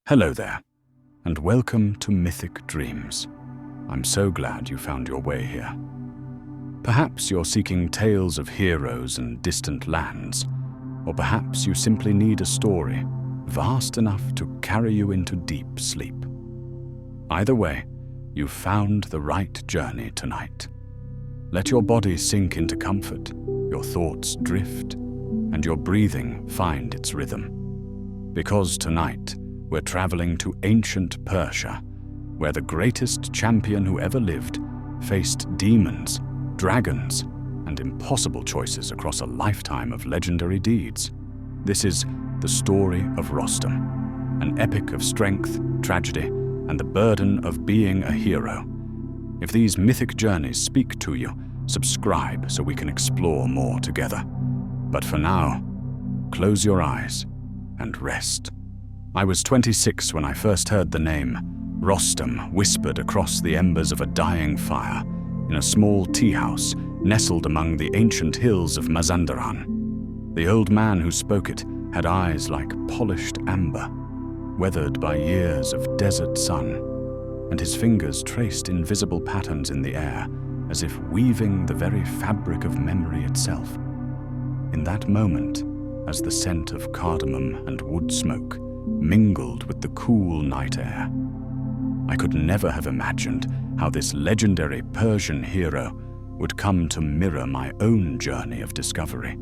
Hello there, and welcome to Mythic Dreams. I'm so glad you found your way here. Perhaps you're seeking tales of heroes and distant lands, or perhaps you simply need a story vast enough to carry you into deep sleep. Either way, you've found the right journey tonight. Let your body sink into comfort, your thoughts drift, and your breathing find its rhythm. Because tonight, we're traveling to ancient Persia, where the greatest champion who ever lived faced demons, dragons, and impossible choices across a lifetime of legendary deeds. This is the story of Rostam, an epic of strength, tragedy, and the burden of being a hero. If these mythic journeys speak to you, subscribe so we can explore more together. But for now, close your eyes and rest. I was 26 when I first heard the name Rostam whispered across the embers of a dying fire in a small tea house nestled among the ancient hills of Mazandaran. The old man who spoke it had eyes like polished amber, weathered by years of desert sun, and his fingers traced invisible patterns in the air as if weaving the very fabric of memory itself. In that moment, as the scent of cardamom and wood smoke mingled with the cool night air, I could never have imagined how this legendary Persian hero would come to mirror my own journey of discovery,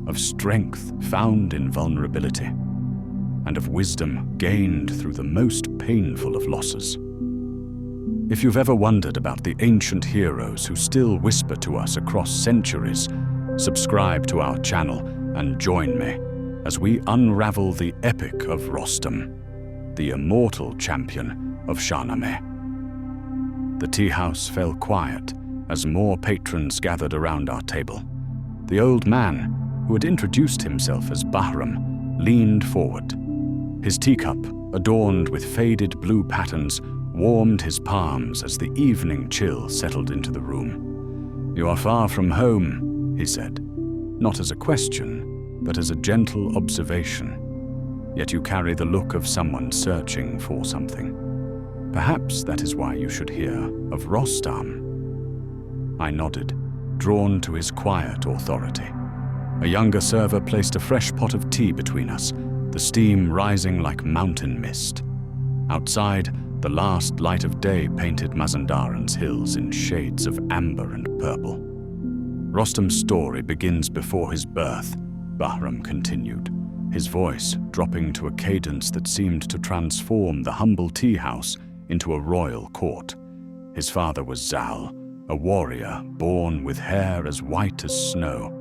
of strength found in vulnerability, and of wisdom gained through the most painful of losses. If you've ever wondered about the ancient heroes who still whisper to us across centuries, subscribe to our channel and join me as we unravel the epic of Rostam, the immortal champion of Shahnameh. The tea house fell quiet as more patrons gathered around our table. The old man, who had introduced himself as Bahram, leaned forward. His teacup, adorned with faded blue patterns, warmed his palms as the evening chill settled into the room. "You are far from home," he said, not as a question, but as a gentle observation. "Yet you carry the look of someone searching for something. Perhaps that is why you should hear of Rostam." I nodded, drawn to his quiet authority. A younger server placed a fresh pot of tea between us, the steam rising like mountain mist. Outside, the last light of day painted Mazandaran's hills in shades of amber and purple. "Rostam's story begins before his birth," Bahram continued, his voice dropping to a cadence that seemed to transform the humble tea house into a royal court. His father was Zal, a warrior born with hair as white as snow,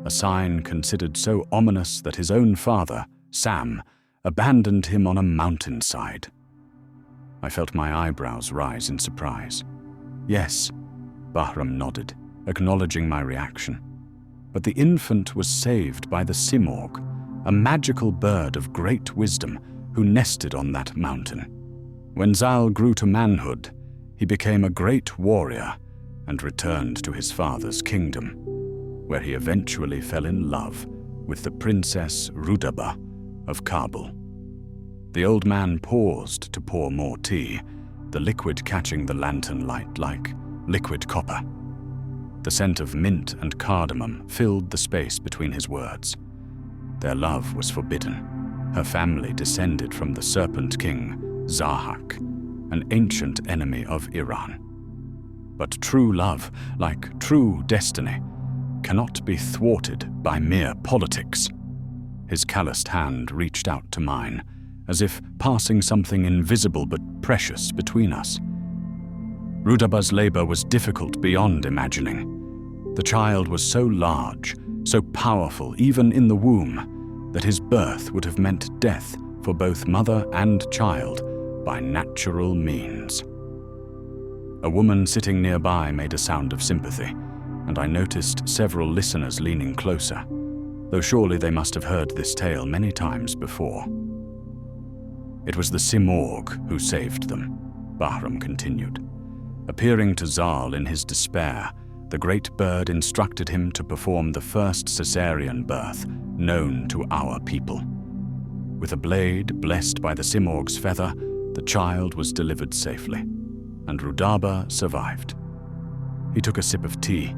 a sign considered so ominous that his own father, Sam, abandoned him on a mountainside. I felt my eyebrows rise in surprise. "Yes," Bahram nodded, acknowledging my reaction. "But the infant was saved by the Simorg, a magical bird of great wisdom who nested on that mountain. When Zal grew to manhood, he became a great warrior and returned to his father's kingdom, where he eventually fell in love with the Princess Rudaba of Kabul." The old man paused to pour more tea, the liquid catching the lantern light like liquid copper. The scent of mint and cardamom filled the space between his words. Their love was forbidden. Her family descended from the Serpent King, Zahak, an ancient enemy of Iran. But true love, like true destiny, cannot be thwarted by mere politics. His calloused hand reached out to mine, as if passing something invisible but precious between us. Rudaba's labor was difficult beyond imagining. The child was so large, so powerful even in the womb, that his birth would have meant death for both mother and child by natural means. A woman sitting nearby made a sound of sympathy, and I noticed several listeners leaning closer, though surely they must have heard this tale many times before. "It was the Simorg who saved them," Bahram continued. Appearing to Zal in his despair, the great bird instructed him to perform the first cesarean birth known to our people. With a blade blessed by the Simorg's feather, the child was delivered safely, and Rudaba survived. He took a sip of tea,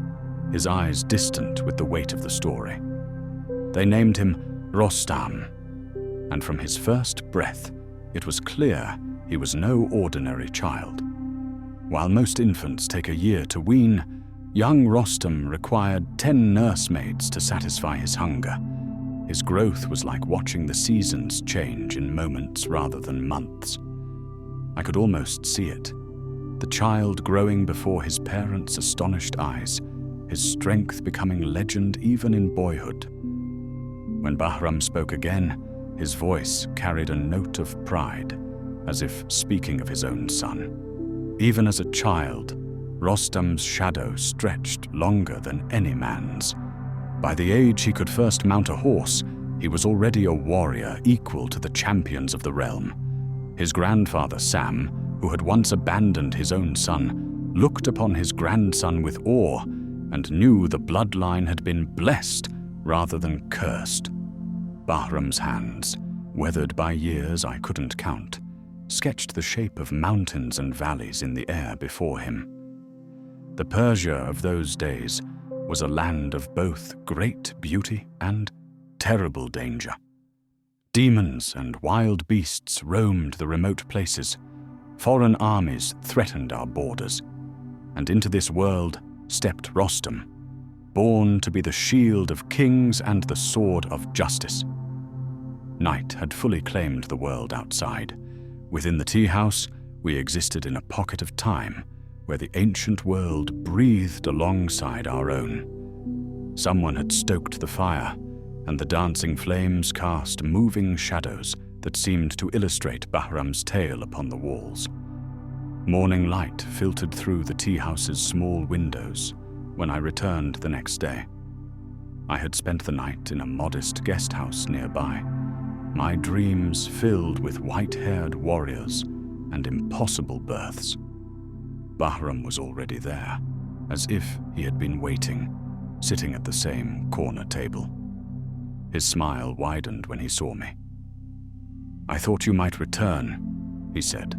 his eyes distant with the weight of the story. They named him Rostam, and from his first breath, it was clear he was no ordinary child. While most infants take a year to wean, young Rostam required 10 nursemaids to satisfy his hunger. His growth was like watching the seasons change in moments rather than months. I could almost see it. The child growing before his parents' astonished eyes, his strength becoming legend even in boyhood. When Bahram spoke again, his voice carried a note of pride, as if speaking of his own son. Even as a child, Rostam's shadow stretched longer than any man's. By the age he could first mount a horse, he was already a warrior equal to the champions of the realm. His grandfather Sam, who had once abandoned his own son, looked upon his grandson with awe and knew the bloodline had been blessed rather than cursed. Bahram's hands, weathered by years I couldn't count, sketched the shape of mountains and valleys in the air before him. The Persia of those days was a land of both great beauty and terrible danger. Demons and wild beasts roamed the remote places. Foreign armies threatened our borders. And into this world stepped Rostam, born to be the shield of kings and the sword of justice. Night had fully claimed the world outside. Within the tea house, we existed in a pocket of time where the ancient world breathed alongside our own. Someone had stoked the fire, and the dancing flames cast moving shadows that seemed to illustrate Bahram's tale upon the walls. Morning light filtered through the tea house's small windows when I returned the next day. I had spent the night in a modest guest house nearby, my dreams filled with white-haired warriors and impossible births. Bahram was already there, as if he had been waiting, sitting at the same corner table. His smile widened when he saw me. "I thought you might return," he said,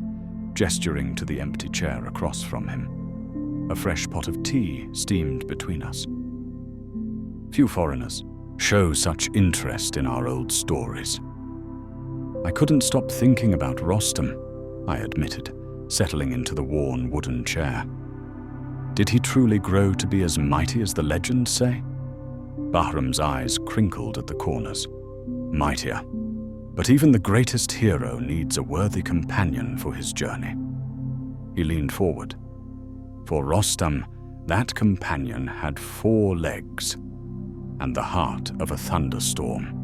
gesturing to the empty chair across from him. A fresh pot of tea steamed between us. Few foreigners show such interest in our old stories. I couldn't stop thinking about Rostam, I admitted, settling into the worn wooden chair. Did he truly grow to be as mighty as the legends say? Bahram's eyes crinkled at the corners. Mightier. But even the greatest hero needs a worthy companion for his journey. He leaned forward. For Rostam, that companion had 4 legs and the heart of a thunderstorm.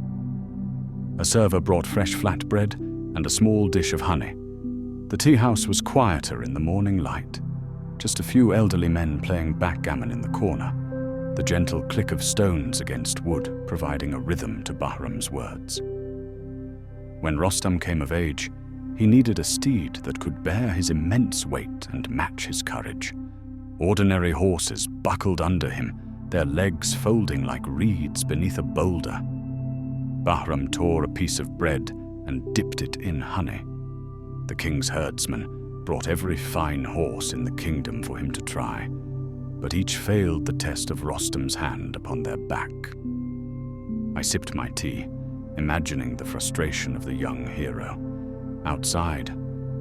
A server brought fresh flatbread and a small dish of honey. The tea house was quieter in the morning light, just a few elderly men playing backgammon in the corner, the gentle click of stones against wood providing a rhythm to Bahram's words. When Rostam came of age, he needed a steed that could bear his immense weight and match his courage. Ordinary horses buckled under him, their legs folding like reeds beneath a boulder. Bahram tore a piece of bread and dipped it in honey. The king's herdsmen brought every fine horse in the kingdom for him to try, but each failed the test of Rostam's hand upon their back. I sipped my tea, imagining the frustration of the young hero. Outside,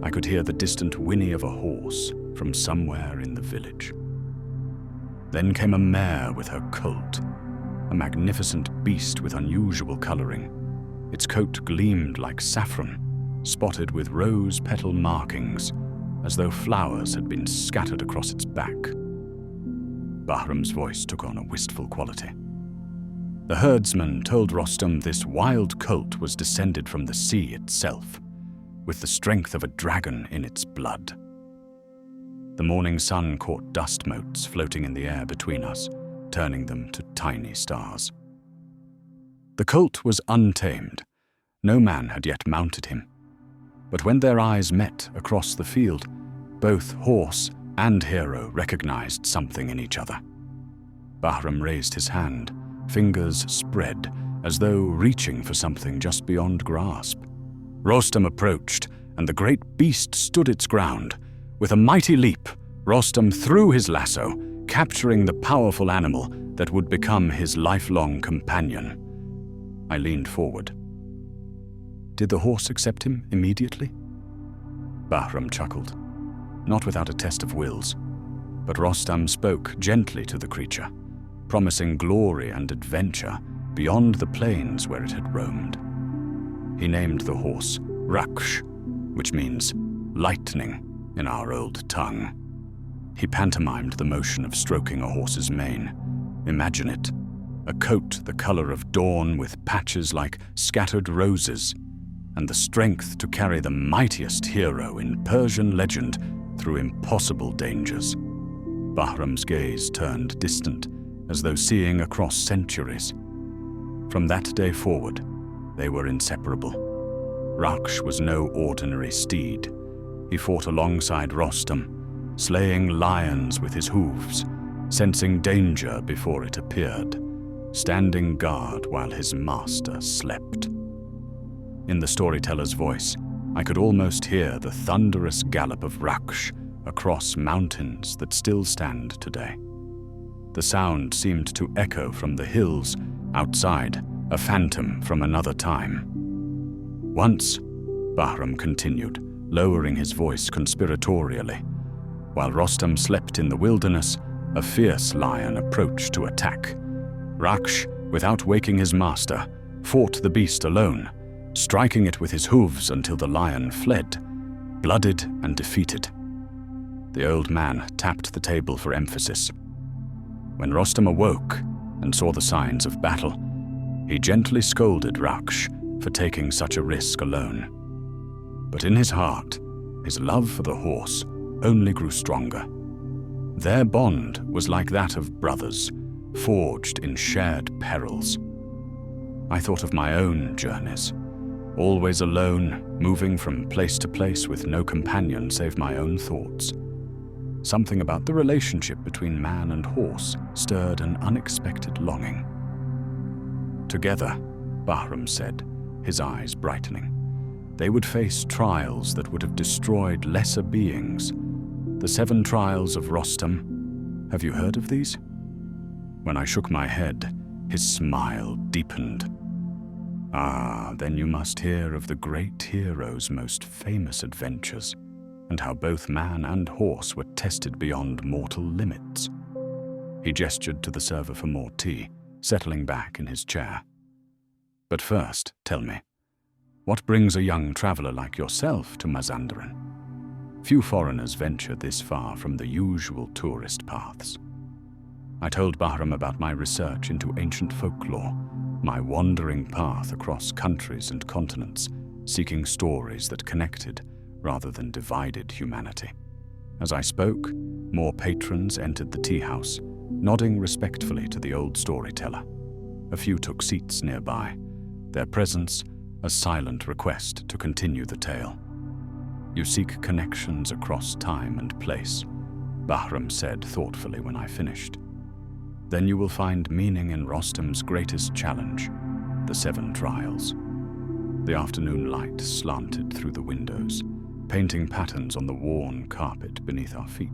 I could hear the distant whinny of a horse from somewhere in the village. Then came a mare with her colt, a magnificent beast with unusual coloring. Its coat gleamed like saffron, spotted with rose petal markings, as though flowers had been scattered across its back. Bahram's voice took on a wistful quality. The herdsman told Rostam this wild colt was descended from the sea itself, with the strength of a dragon in its blood. The morning sun caught dust motes floating in the air between us, turning them to tiny stars. The colt was untamed. No man had yet mounted him. But when their eyes met across the field, both horse and hero recognized something in each other. Bahram raised his hand, fingers spread, as though reaching for something just beyond grasp. Rostam approached, and the great beast stood its ground. With a mighty leap, Rostam threw his lasso, capturing the powerful animal that would become his lifelong companion. I leaned forward. Did the horse accept him immediately? Bahram chuckled, not without a test of wills, but Rostam spoke gently to the creature, promising glory and adventure beyond the plains where it had roamed. He named the horse Rakhsh, which means lightning in our old tongue. He pantomimed the motion of stroking a horse's mane. Imagine it, a coat the color of dawn with patches like scattered roses, and the strength to carry the mightiest hero in Persian legend through impossible dangers. Bahram's gaze turned distant, as though seeing across centuries. From that day forward, they were inseparable. Rakhsh was no ordinary steed. He fought alongside Rostam, slaying lions with his hooves, sensing danger before it appeared, standing guard while his master slept. In the storyteller's voice, I could almost hear the thunderous gallop of Rakhsh across mountains that still stand today. The sound seemed to echo from the hills outside, a phantom from another time. Once, Bahram continued, lowering his voice conspiratorially. While Rostam slept in the wilderness, a fierce lion approached to attack. Rakhsh, without waking his master, fought the beast alone, striking it with his hooves until the lion fled, blooded and defeated. The old man tapped the table for emphasis. When Rostam awoke and saw the signs of battle, he gently scolded Rakhsh for taking such a risk alone. But in his heart, his love for the horse only grew stronger. Their bond was like that of brothers, forged in shared perils. I thought of my own journeys, always alone, moving from place to place with no companion save my own thoughts. Something about the relationship between man and horse stirred an unexpected longing. Together, Bahram said, his eyes brightening, they would face trials that would have destroyed lesser beings. The 7 trials of Rostam. Have you heard of these? When I shook my head, his smile deepened. Ah, then you must hear of the great hero's most famous adventures, and how both man and horse were tested beyond mortal limits. He gestured to the server for more tea, settling back in his chair. But first, tell me, what brings a young traveler like yourself to Mazandaran? Few foreigners venture this far from the usual tourist paths. I told Bahram about my research into ancient folklore, my wandering path across countries and continents, seeking stories that connected rather than divided humanity. As I spoke, more patrons entered the tea house, nodding respectfully to the old storyteller. A few took seats nearby, their presence a silent request to continue the tale. You seek connections across time and place, Bahram said thoughtfully when I finished. Then you will find meaning in Rostam's greatest challenge, the 7 trials. The afternoon light slanted through the windows, painting patterns on the worn carpet beneath our feet.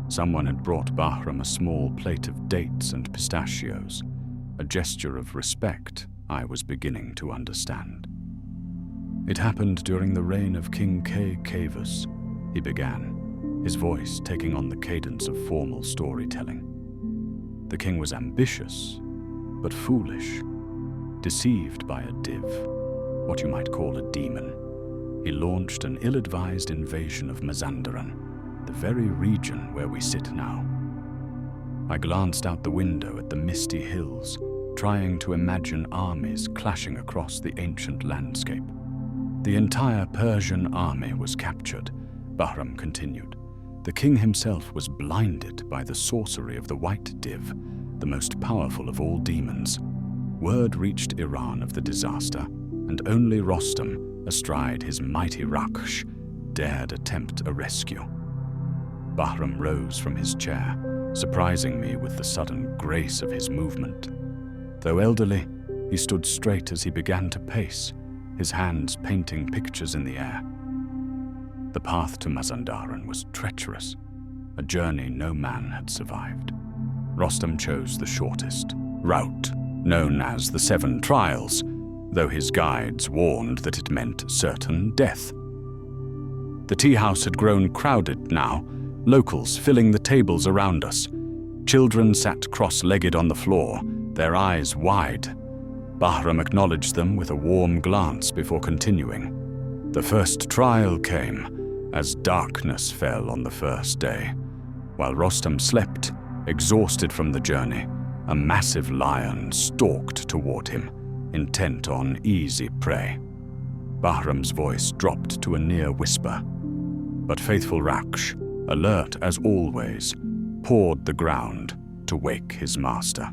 Someone had brought Bahram a small plate of dates and pistachios, a gesture of respect I was beginning to understand. It happened during the reign of King Kavus, he began, his voice taking on the cadence of formal storytelling. The king was ambitious, but foolish, deceived by a div, what you might call a demon. He launched an ill-advised invasion of Mazandaran, the very region where we sit now. I glanced out the window at the misty hills, trying to imagine armies clashing across the ancient landscape. The entire Persian army was captured, Bahram continued. The king himself was blinded by the sorcery of the White Div, the most powerful of all demons. Word reached Iran of the disaster, and only Rostam, astride his mighty Rakhsh, dared attempt a rescue. Bahram rose from his chair, surprising me with the sudden grace of his movement. Though elderly, He stood straight as he began to pace, his hands painting pictures in the air. The path to Mazandaran was treacherous, a journey no man had survived. Rostam chose the shortest route, known as the 7 Trials, though his guides warned that it meant certain death. The tea house had grown crowded now, locals filling the tables around us. Children sat cross-legged on the floor, their eyes wide. Bahram acknowledged them with a warm glance before continuing. The first trial came as darkness fell on the first day. While Rostam slept, exhausted from the journey, a massive lion stalked toward him, intent on easy prey. Bahram's voice dropped to a near whisper, but faithful Rakhsh, alert as always, pawed the ground to wake his master.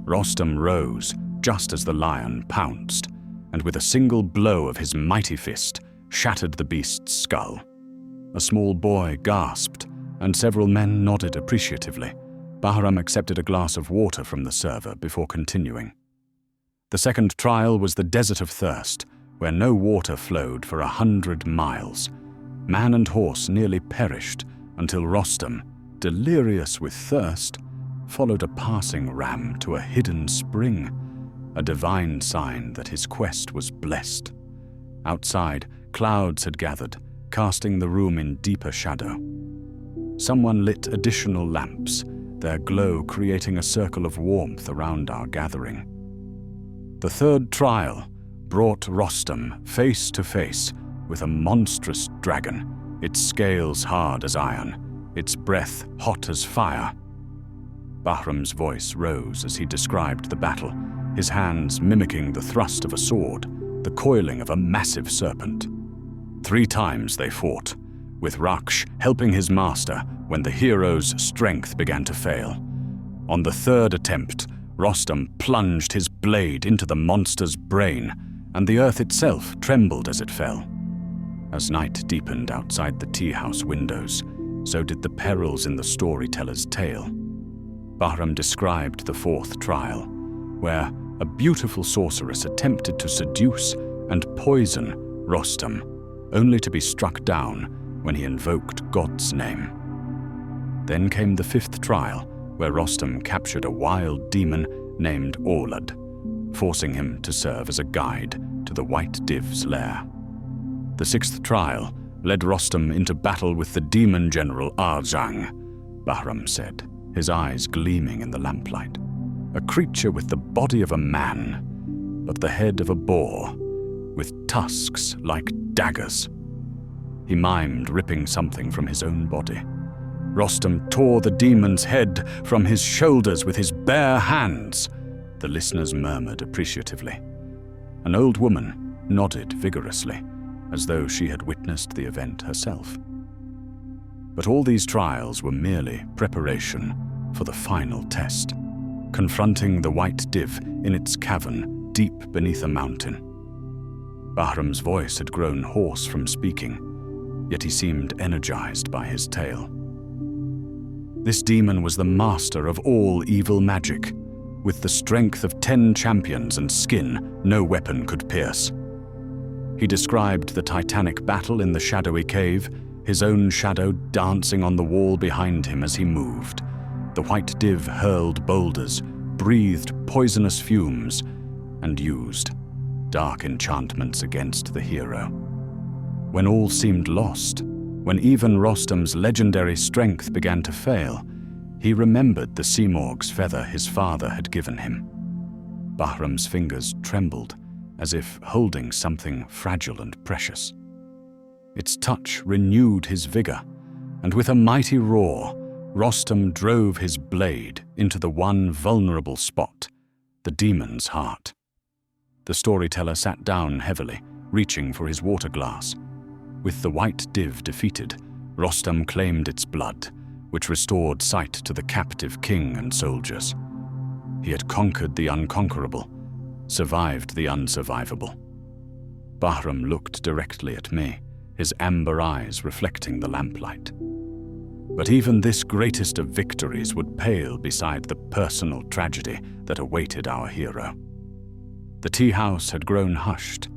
Rostam rose just as the lion pounced, and with a single blow of his mighty fist, shattered the beast's skull. A small boy gasped, and several men nodded appreciatively. Bahram accepted a glass of water from the server before continuing. The second trial was the Desert of Thirst, where no water flowed for 100 miles. Man and horse nearly perished until Rostam, delirious with thirst, followed a passing ram to a hidden spring, a divine sign that his quest was blessed. Outside, clouds had gathered, casting the room in deeper shadow. Someone lit additional lamps, their glow creating a circle of warmth around our gathering. The third trial brought Rostam face to face with a monstrous dragon, its scales hard as iron, its breath hot as fire. Bahram's voice rose as he described the battle, his hands mimicking the thrust of a sword, the coiling of a massive serpent. 3 times they fought, with Rakhsh helping his master when the hero's strength began to fail. On the 3rd attempt, Rostam plunged his blade into the monster's brain, and the earth itself trembled as it fell. As night deepened outside the tea-house windows, so did the perils in the storyteller's tale. Bahram described the 4th trial, where a beautiful sorceress attempted to seduce and poison Rostam, only to be struck down when he invoked God's name. Then came the 5th trial, where Rostam captured a wild demon named Orlad, forcing him to serve as a guide to the White Div's lair. The 6th trial led Rostam into battle with the demon general Arjang, Bahram said, his eyes gleaming in the lamplight. A creature with the body of a man, but the head of a boar, with tusks like daggers. He mimed ripping something from his own body. Rostam tore the demon's head from his shoulders with his bare hands. The listeners murmured appreciatively. An old woman nodded vigorously, as though she had witnessed the event herself. But all these trials were merely preparation for the final test, confronting the White Div in its cavern deep beneath a mountain. Bahram's voice had grown hoarse from speaking, yet he seemed energized by his tale. This demon was the master of all evil magic, with the strength of 10 champions and skin no weapon could pierce. He described the titanic battle in the shadowy cave, his own shadow dancing on the wall behind him as he moved. The White Div hurled boulders, breathed poisonous fumes, and used dark enchantments against the hero. When all seemed lost, when even Rostam's legendary strength began to fail, he remembered the Simorg's feather his father had given him. Bahram's fingers trembled, as if holding something fragile and precious. Its touch renewed his vigor, and with a mighty roar, Rostam drove his blade into the one vulnerable spot, the demon's heart. The storyteller sat down heavily, reaching for his water glass. With the White Div defeated, Rostam claimed its blood, which restored sight to the captive king and soldiers. He had conquered the unconquerable, survived the unsurvivable. Bahram looked directly at me, his amber eyes reflecting the lamplight. But even this greatest of victories would pale beside the personal tragedy that awaited our hero. The tea house had grown hushed.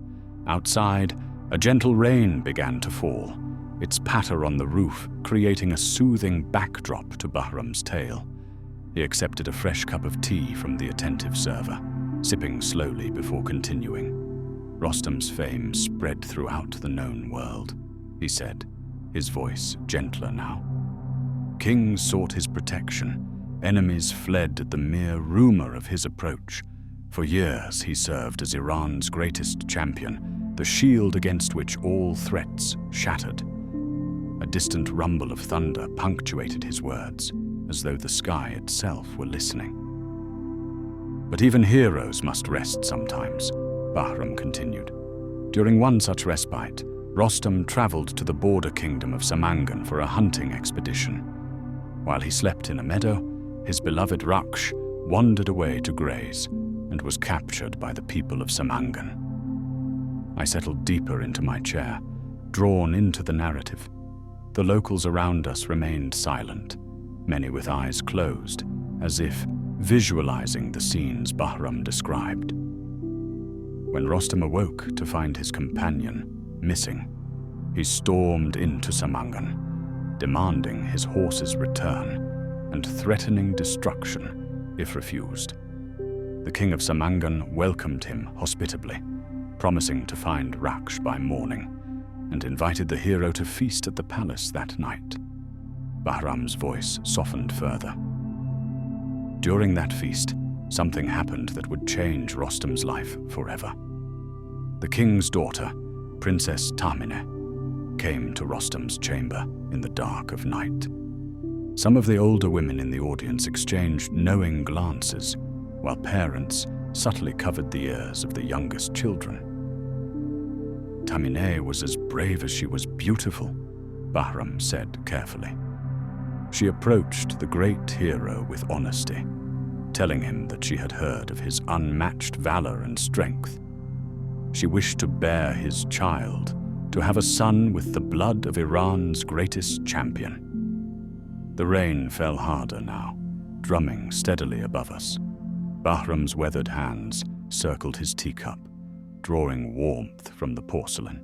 Outside, a gentle rain began to fall, its patter on the roof creating a soothing backdrop to Bahram's tale. He accepted a fresh cup of tea from the attentive server, sipping slowly before continuing. Rostam's fame spread throughout the known world, he said, his voice gentler now. Kings sought his protection. Enemies fled at the mere rumor of his approach. For years he served as Iran's greatest champion, the shield against which all threats shattered. A distant rumble of thunder punctuated his words, as though the sky itself were listening. But even heroes must rest sometimes, Bahram continued. During one such respite, Rostam traveled to the border kingdom of Samangan for a hunting expedition. While he slept in a meadow, his beloved Rakhsh wandered away to graze and was captured by the people of Samangan. I settled deeper into my chair, drawn into the narrative. The locals around us remained silent, many with eyes closed, as if visualizing the scenes Bahram described. When Rostam awoke to find his companion missing, he stormed into Samangan, demanding his horse's return and threatening destruction if refused. The king of Samangan welcomed him hospitably, promising to find Rakhsh by morning, and invited the hero to feast at the palace that night. Bahram's voice softened further. During that feast, something happened that would change Rostam's life forever. The king's daughter, Princess Tahmineh, came to Rostam's chamber in the dark of night. Some of the older women in the audience exchanged knowing glances, while parents subtly covered the ears of the youngest children. Tahmineh was as brave as she was beautiful, Bahram said carefully. She approached the great hero with honesty, telling him that she had heard of his unmatched valor and strength. She wished to bear his child, to have a son with the blood of Iran's greatest champion. The rain fell harder now, drumming steadily above us. Bahram's weathered hands circled his teacup, drawing warmth from the porcelain.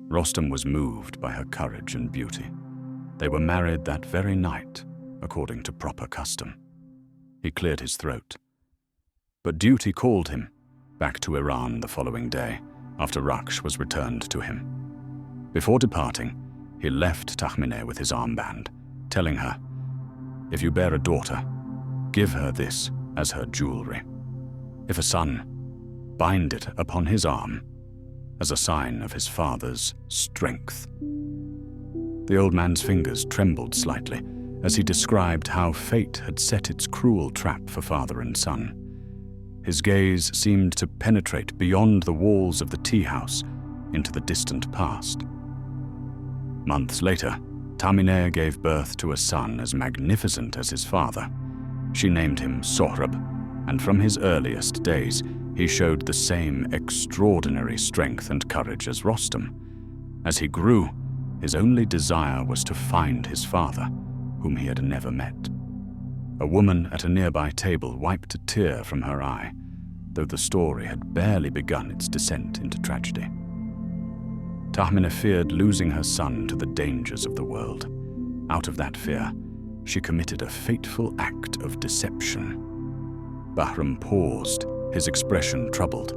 Rostam was moved by her courage and beauty. They were married that very night, according to proper custom. He cleared his throat. But duty called him back to Iran the following day, after Rakhsh was returned to him. Before departing, he left Tahmineh with his armband, telling her, "If you bear a daughter, give her this as her jewelry. If a son, bind it upon his arm as a sign of his father's strength." The old man's fingers trembled slightly as he described how fate had set its cruel trap for father and son. His gaze seemed to penetrate beyond the walls of the tea house into the distant past. Months later, Tahmineh gave birth to a son as magnificent as his father. She named him Sohrab, and from his earliest days, he showed the same extraordinary strength and courage as Rostam. As he grew, his only desire was to find his father, whom he had never met. A woman at a nearby table wiped a tear from her eye, though the story had barely begun its descent into tragedy. Tahmineh feared losing her son to the dangers of the world. Out of that fear, she committed a fateful act of deception. Bahram paused, his expression troubled.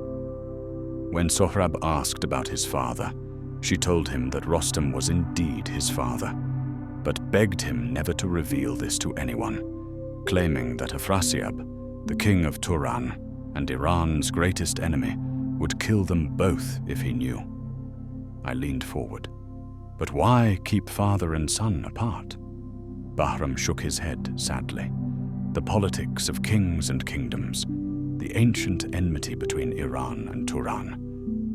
When Sohrab asked about his father, she told him that Rostam was indeed his father, but begged him never to reveal this to anyone, claiming that Afrasiab, the king of Turan and Iran's greatest enemy, would kill them both if he knew. I leaned forward. But why keep father and son apart? Bahram shook his head sadly. The politics of kings and kingdoms, the ancient enmity between Iran and Turan.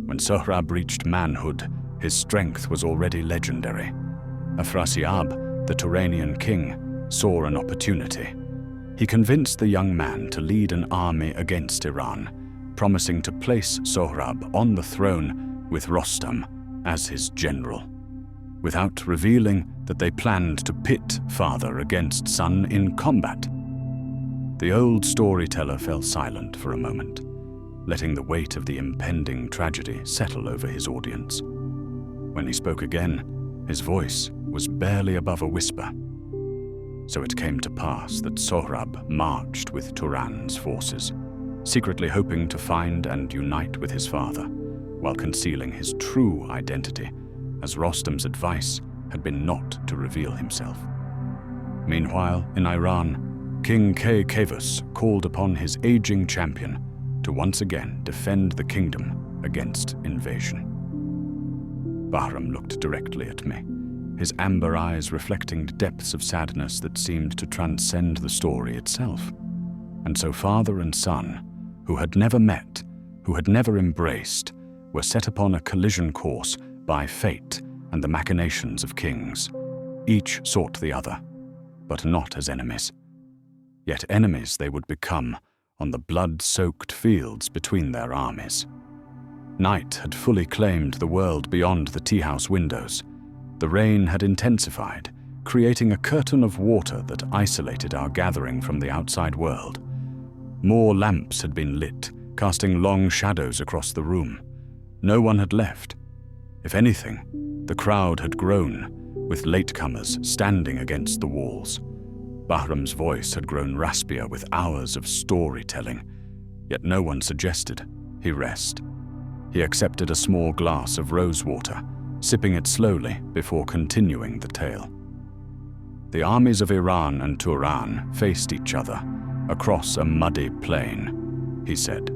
When Sohrab reached manhood, his strength was already legendary. Afrasiab, the Turanian king, saw an opportunity. He convinced the young man to lead an army against Iran, promising to place Sohrab on the throne with Rostam as his general, without revealing that they planned to pit father against son in combat. The old storyteller fell silent for a moment, letting the weight of the impending tragedy settle over his audience. When he spoke again, his voice was barely above a whisper. So it came to pass that Sohrab marched with Turan's forces, secretly hoping to find and unite with his father, while concealing his true identity, as Rostam's advice had been not to reveal himself. Meanwhile, in Iran, King Kaykavus called upon his aging champion to once again defend the kingdom against invasion. Bahram looked directly at me, his amber eyes reflecting depths of sadness that seemed to transcend the story itself. And so father and son, who had never met, who had never embraced, were set upon a collision course by fate and the machinations of kings. Each sought the other, but not as enemies. Yet enemies they would become on the blood-soaked fields between their armies. Night had fully claimed the world beyond the tea-house windows. The rain had intensified, creating a curtain of water that isolated our gathering from the outside world. More lamps had been lit, casting long shadows across the room. No one had left. If anything, the crowd had grown, with latecomers standing against the walls. Bahram's voice had grown raspier with hours of storytelling, yet no one suggested he rest. He accepted a small glass of rose water, sipping it slowly before continuing the tale. The armies of Iran and Turan faced each other across a muddy plain, he said.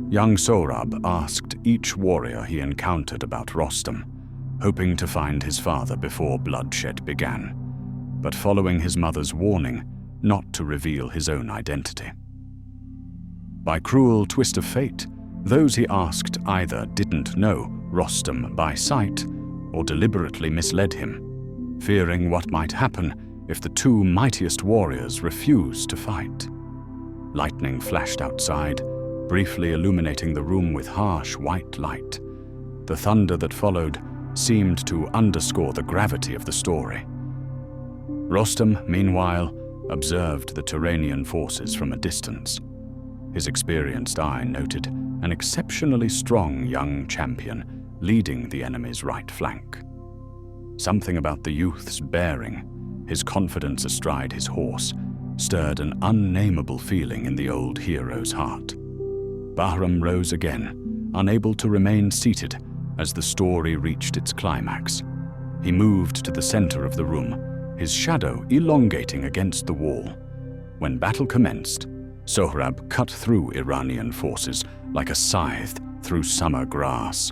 Young Sohrab asked each warrior he encountered about Rostam, hoping to find his father before bloodshed began, but following his mother's warning not to reveal his own identity. By cruel twist of fate, those he asked either didn't know Rostam by sight or deliberately misled him, fearing what might happen if the two mightiest warriors refused to fight. Lightning flashed outside, briefly illuminating the room with harsh white light. The thunder that followed seemed to underscore the gravity of the story. Rostam, meanwhile, observed the Turanian forces from a distance. His experienced eye noted an exceptionally strong young champion leading the enemy's right flank. Something about the youth's bearing, his confidence astride his horse, stirred an unnameable feeling in the old hero's heart. Bahram rose again, unable to remain seated as the story reached its climax. He moved to the center of the room, his shadow elongating against the wall. When battle commenced, Sohrab cut through Iranian forces like a scythe through summer grass.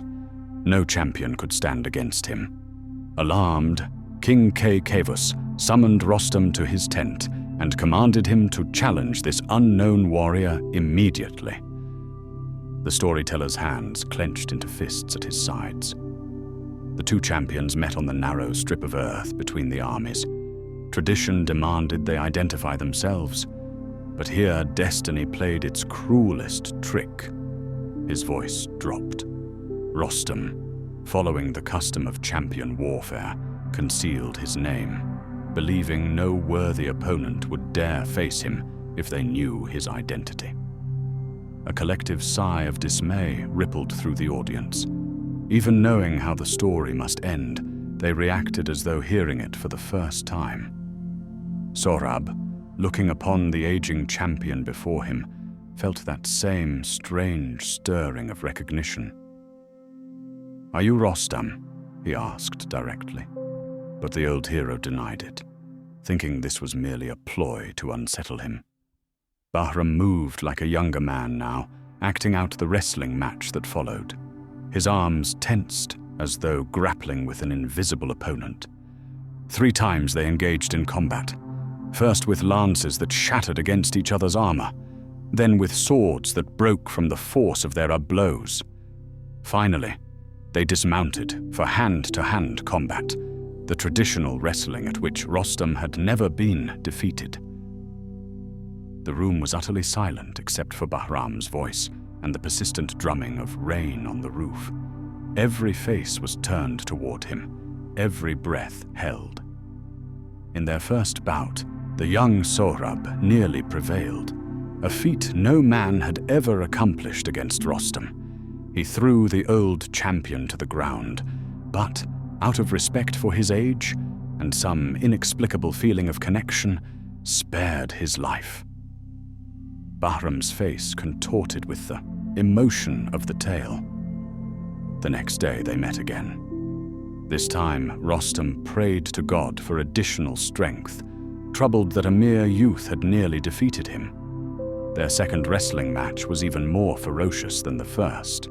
No champion could stand against him. Alarmed, King Kaykavus summoned Rostam to his tent and commanded him to challenge this unknown warrior immediately. The storyteller's hands clenched into fists at his sides. The two champions met on the narrow strip of earth between the armies. Tradition demanded they identify themselves, but here destiny played its cruelest trick. His voice dropped. Rostam, following the custom of champion warfare, concealed his name, believing no worthy opponent would dare face him if they knew his identity. A collective sigh of dismay rippled through the audience. Even knowing how the story must end, they reacted as though hearing it for the first time. Sohrab, looking upon the aging champion before him, felt that same strange stirring of recognition. "Are you Rostam?" he asked directly, but the old hero denied it, thinking this was merely a ploy to unsettle him. Bahram moved like a younger man now, acting out the wrestling match that followed. His arms tensed as though grappling with an invisible opponent. 3 times they engaged in combat, first with lances that shattered against each other's armor, then with swords that broke from the force of their blows. Finally, they dismounted for hand-to-hand combat, the traditional wrestling at which Rostam had never been defeated. The room was utterly silent except for Bahram's voice and the persistent drumming of rain on the roof. Every face was turned toward him, every breath held. In their first bout, the young Sohrab nearly prevailed. a feat no man had ever accomplished against Rostam. He threw the old champion to the ground, but out of respect for his age and some inexplicable feeling of connection, spared his life. Bahram's face contorted with the emotion of the tale. The next day they met again. This time, Rostam prayed to God for additional strength, troubled that a mere youth had nearly defeated him. Their second wrestling match was even more ferocious than the first.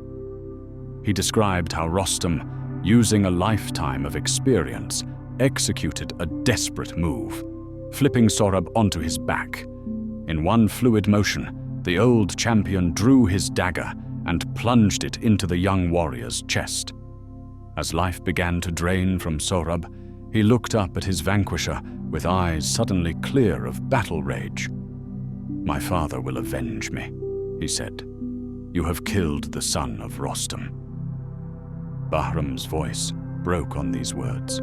He described how Rostam, using a lifetime of experience, executed a desperate move, flipping Sohrab onto his back. In one fluid motion, the old champion drew his dagger and plunged it into the young warrior's chest. As life began to drain from Sohrab, he looked up at his vanquisher with eyes suddenly clear of battle rage. "My father will avenge me," he said. "You have killed the son of Rostam." Bahram's voice broke on these words.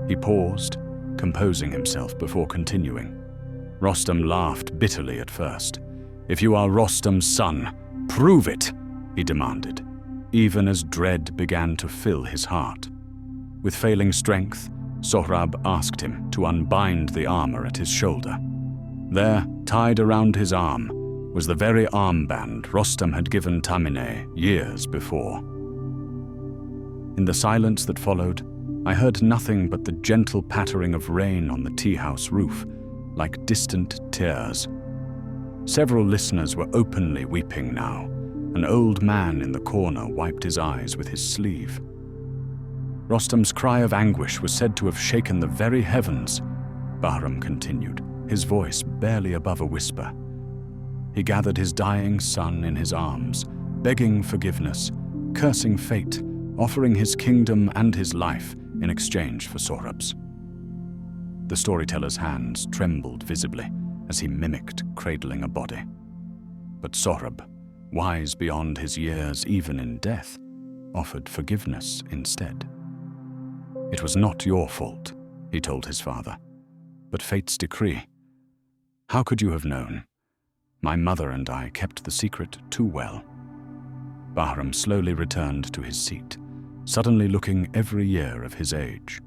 He paused, composing himself before continuing. Rostam laughed bitterly at first. "If you are Rostam's son, prove it," he demanded, even as dread began to fill his heart. With failing strength, Sohrab asked him to unbind the armor at his shoulder. There, tied around his arm, was the very armband Rostam had given Tamine years before. In the silence that followed, I heard nothing but the gentle pattering of rain on the tea-house roof, like distant tears. Several listeners were openly weeping now. An old man in the corner wiped his eyes with his sleeve. Rostam's cry of anguish was said to have shaken the very heavens, Bahram continued, his voice barely above a whisper. He gathered his dying son in his arms, begging forgiveness, cursing fate, offering his kingdom and his life in exchange for Sohrab's. The storyteller's hands trembled visibly as he mimicked cradling a body. But Sohrab, wise beyond his years even in death, offered forgiveness instead. "It was not your fault," he told his father, "but fate's decree. How could you have known? My mother and I kept the secret too well." Bahram slowly returned to his seat, suddenly looking every year of his age.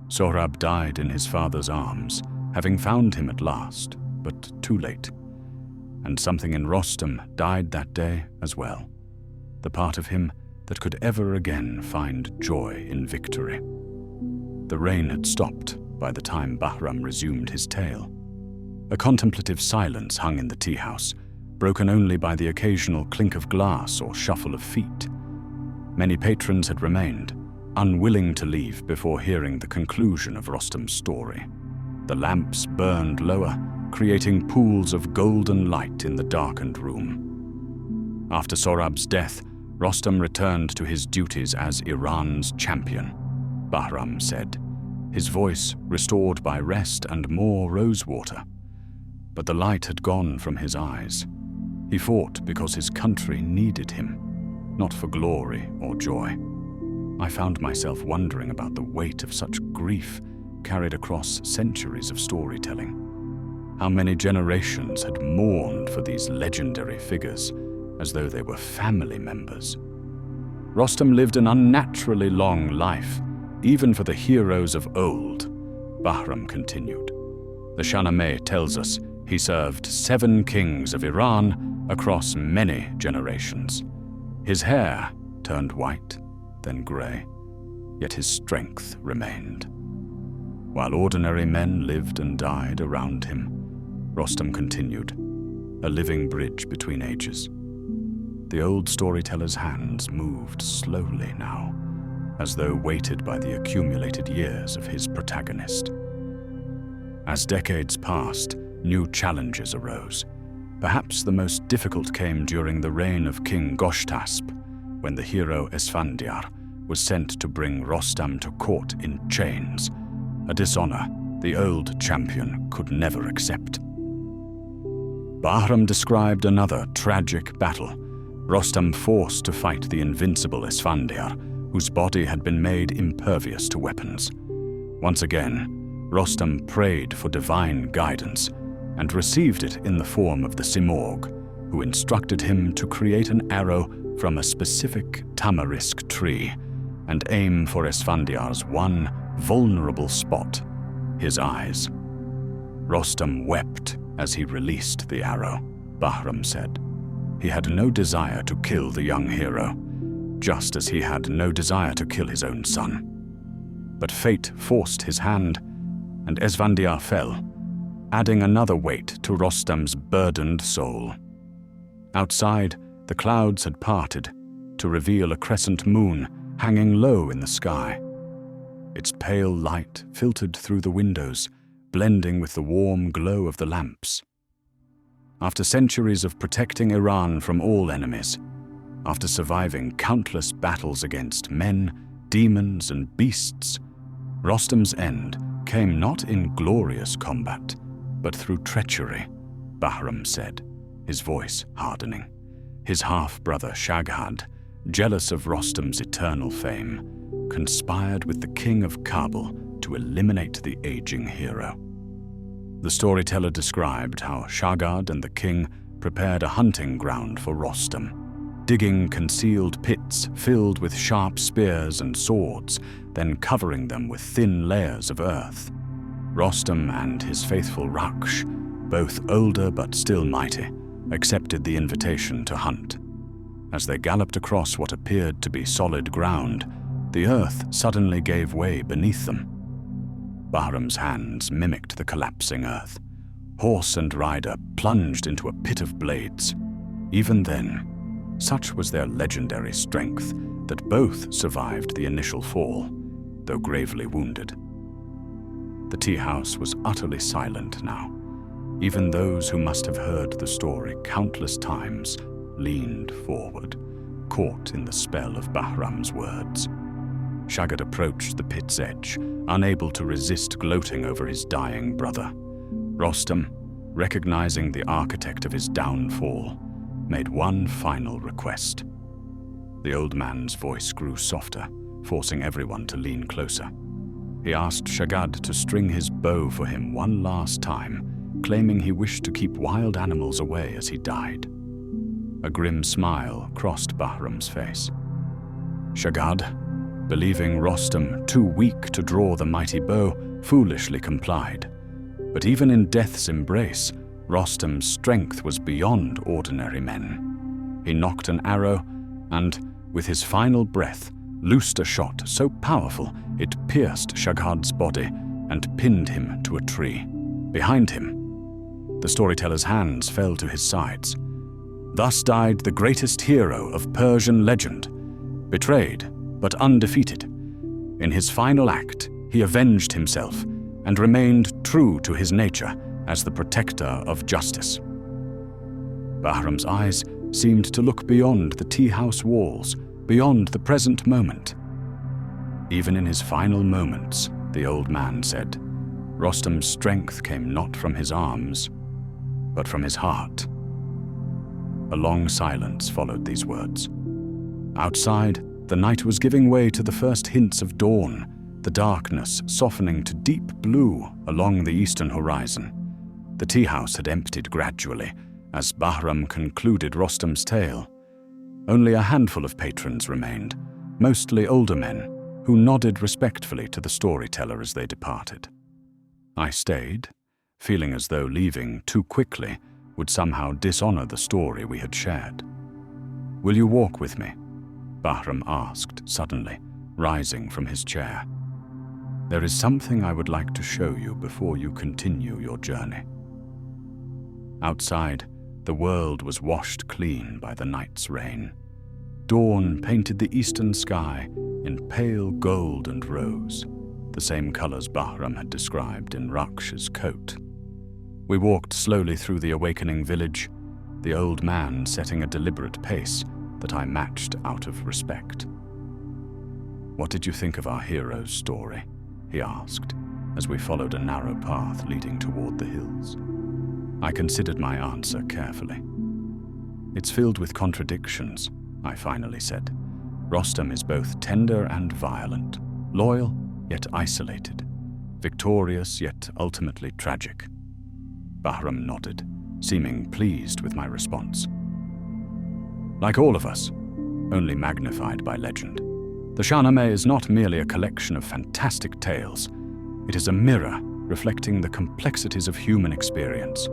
Sohrab died in his father's arms, having found him at last, but too late. And something in Rostam died that day as well, the part of him that could ever again find joy in victory. The rain had stopped by the time Bahram resumed his tale. A contemplative silence hung in the tea-house, broken only by the occasional clink of glass or shuffle of feet. Many patrons had remained, unwilling to leave before hearing the conclusion of Rostam's story. The lamps burned lower, creating pools of golden light in the darkened room. After Sohrab's death, Rostam returned to his duties as Iran's champion, Bahram said, his voice restored by rest and more rosewater. But the light had gone from his eyes. He fought because his country needed him, not for glory or joy. I found myself wondering about the weight of such grief carried across centuries of storytelling. How many generations had mourned for these legendary figures as though they were family members. Rostam lived an unnaturally long life, even for the heroes of old, Bahram continued. The Shahnameh tells us he served 7 kings of Iran across many generations. His hair turned white, then grey, yet his strength remained. While ordinary men lived and died around him, Rostam continued, a living bridge between ages. The old storyteller's hands moved slowly now, as though weighted by the accumulated years of his protagonist. As decades passed, new challenges arose. Perhaps the most difficult came during the reign of King Goshtasp, when the hero Esfandiar was sent to bring Rostam to court in chains, a dishonor the old champion could never accept. Bahram described another tragic battle, Rostam forced to fight the invincible Esfandiar, whose body had been made impervious to weapons. Once again, Rostam prayed for divine guidance, and received it in the form of the Simorg, who instructed him to create an arrow from a specific tamarisk tree and aim for Esfandiar's one vulnerable spot, his eyes. Rostam wept as he released the arrow, Bahram said. He had no desire to kill the young hero, just as he had no desire to kill his own son. But fate forced his hand, and Esfandiar fell, adding another weight to Rostam's burdened soul. Outside, the clouds had parted to reveal a crescent moon hanging low in the sky. Its pale light filtered through the windows, blending with the warm glow of the lamps. After centuries of protecting Iran from all enemies, after surviving countless battles against men, demons, and beasts, Rostam's end came not in glorious combat, but through treachery, Bahram said, his voice hardening. His half-brother Shaghad, jealous of Rostam's eternal fame, conspired with the king of Kabul to eliminate the aging hero. The storyteller described how Shaghad and the king prepared a hunting ground for Rostam, digging concealed pits filled with sharp spears and swords, then covering them with thin layers of earth. Rostam and his faithful Rakhsh, both older but still mighty, accepted the invitation to hunt. As they galloped across what appeared to be solid ground, the earth suddenly gave way beneath them. Bahram's hands mimicked the collapsing earth. Horse and rider plunged into a pit of blades. Even then, such was their legendary strength that both survived the initial fall, though gravely wounded. The tea house was utterly silent now. Even those who must have heard the story countless times leaned forward, caught in the spell of Bahram's words. Shaghad approached the pit's edge, unable to resist gloating over his dying brother. Rostam, recognizing the architect of his downfall, made one final request. The old man's voice grew softer, forcing everyone to lean closer. He asked Shaghad to string his bow for him one last time, claiming he wished to keep wild animals away as he died. A grim smile crossed Bahram's face. Shaghad, believing Rostam too weak to draw the mighty bow, foolishly complied. But even in death's embrace, Rostam's strength was beyond ordinary men. He nocked an arrow and, with his final breath, loosed a shot so powerful it pierced Shaghad's body and pinned him to a tree. Behind him, the storyteller's hands fell to his sides. Thus died the greatest hero of Persian legend, betrayed but undefeated. In his final act, he avenged himself and remained true to his nature as the protector of justice. Bahram's eyes seemed to look beyond the tea house walls, beyond the present moment. Even in his final moments, the old man said, Rostam's strength came not from his arms, but from his heart. A long silence followed these words. Outside, the night was giving way to the first hints of dawn, the darkness softening to deep blue along the eastern horizon. The tea house had emptied gradually as Bahram concluded Rostam's tale. Only a handful of patrons remained, mostly older men, who nodded respectfully to the storyteller as they departed. I stayed, feeling as though leaving too quickly would somehow dishonor the story we had shared. "Will you walk with me?" Bahram asked suddenly, rising from his chair. "There is something I would like to show you before you continue your journey." Outside, the world was washed clean by the night's rain. Dawn painted the eastern sky in pale gold and rose, the same colors Bahram had described in Rakhsh's coat. We walked slowly through the awakening village, the old man setting a deliberate pace that I matched out of respect. "What did you think of our hero's story?" he asked, as we followed a narrow path leading toward the hills. I considered my answer carefully. "It's filled with contradictions," I finally said. "Rostam is both tender and violent, loyal yet isolated, victorious yet ultimately tragic." Bahram nodded, seeming pleased with my response. Like all of us, only magnified by legend, the Shahnameh is not merely a collection of fantastic tales. It is a mirror reflecting the complexities of human experience.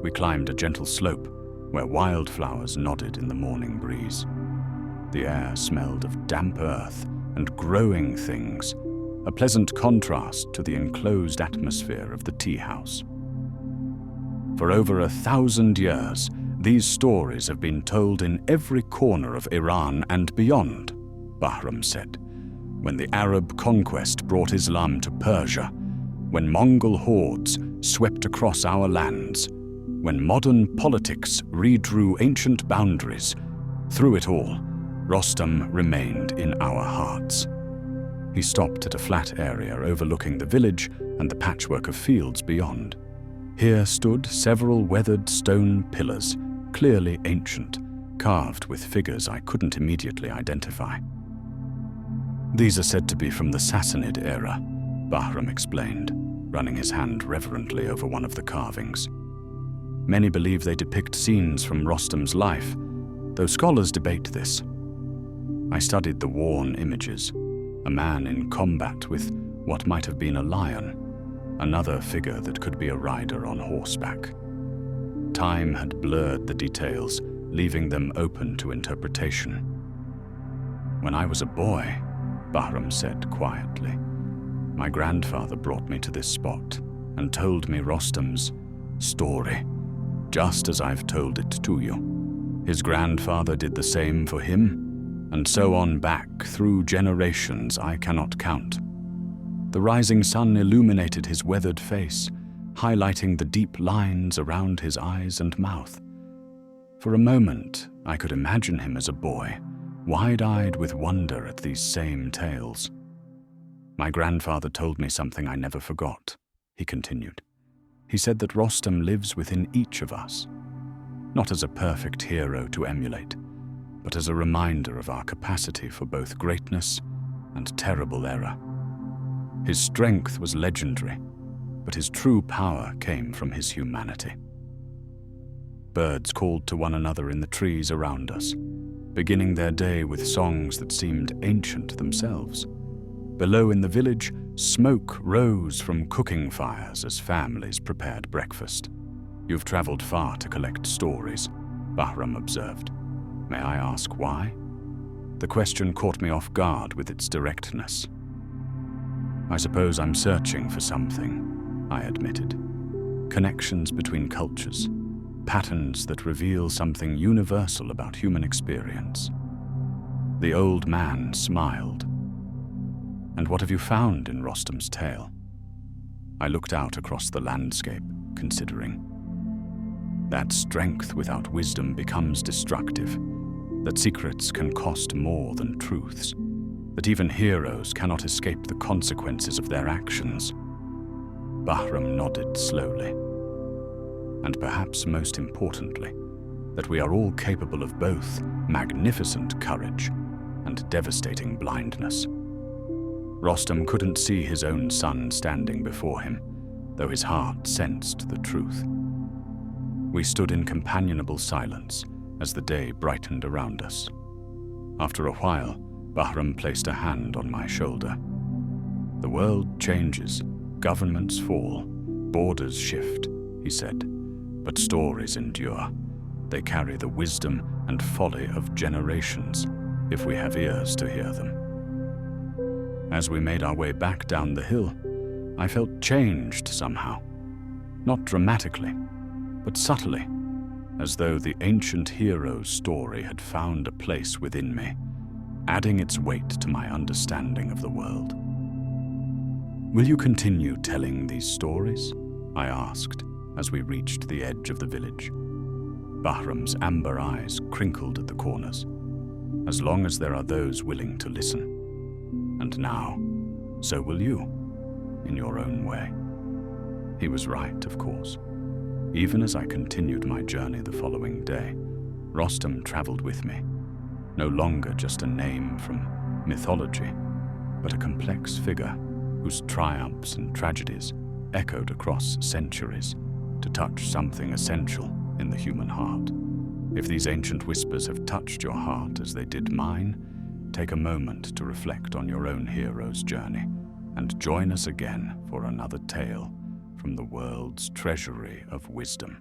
We climbed a gentle slope where wildflowers nodded in the morning breeze. The air smelled of damp earth and growing things, a pleasant contrast to the enclosed atmosphere of the tea house. For over 1,000 years, these stories have been told in every corner of Iran and beyond, Bahram said. When the Arab conquest brought Islam to Persia, when Mongol hordes swept across our lands, when modern politics redrew ancient boundaries, through it all, Rostam remained in our hearts. He stopped at a flat area overlooking the village and the patchwork of fields beyond. Here stood several weathered stone pillars, clearly ancient, carved with figures I couldn't immediately identify. These are said to be from the Sassanid era, Bahram explained, running his hand reverently over one of the carvings. Many believe they depict scenes from Rostam's life, though scholars debate this. I studied the worn images, a man in combat with what might have been a lion, another figure that could be a rider on horseback. Time had blurred the details, leaving them open to interpretation. When I was a boy, Bahram said quietly, my grandfather brought me to this spot and told me Rostam's story, just as I've told it to you. His grandfather did the same for him, and so on back through generations I cannot count. The rising sun illuminated his weathered face, highlighting the deep lines around his eyes and mouth. For a moment, I could imagine him as a boy, wide-eyed with wonder at these same tales. My grandfather told me something I never forgot, he continued. He said that Rostam lives within each of us, not as a perfect hero to emulate, but as a reminder of our capacity for both greatness and terrible error. His strength was legendary, but his true power came from his humanity. Birds called to one another in the trees around us, beginning their day with songs that seemed ancient themselves. Below in the village, smoke rose from cooking fires as families prepared breakfast. You've traveled far to collect stories, Bahram observed. May I ask why? The question caught me off guard with its directness. I suppose I'm searching for something, I admitted. Connections between cultures, patterns that reveal something universal about human experience. The old man smiled. And what have you found in Rostam's tale? I looked out across the landscape, considering. That strength without wisdom becomes destructive, that secrets can cost more than truths, that even heroes cannot escape the consequences of their actions. Bahram nodded slowly. And perhaps most importantly, that we are all capable of both magnificent courage and devastating blindness. Rostam couldn't see his own son standing before him, though his heart sensed the truth. We stood in companionable silence as the day brightened around us. After a while, Bahram placed a hand on my shoulder. The world changes, governments fall, borders shift, he said, but stories endure. They carry the wisdom and folly of generations, if we have ears to hear them. As we made our way back down the hill, I felt changed somehow. Not dramatically, but subtly, as though the ancient hero's story had found a place within me, adding its weight to my understanding of the world. Will you continue telling these stories? I asked as we reached the edge of the village. Bahram's amber eyes crinkled at the corners. As long as there are those willing to listen. And now, so will you, in your own way. He was right, of course. Even as I continued my journey the following day, Rostam traveled with me, no longer just a name from mythology, but a complex figure whose triumphs and tragedies echoed across centuries to touch something essential in the human heart. If these ancient whispers have touched your heart as they did mine, take a moment to reflect on your own hero's journey and join us again for another tale from the world's treasury of wisdom.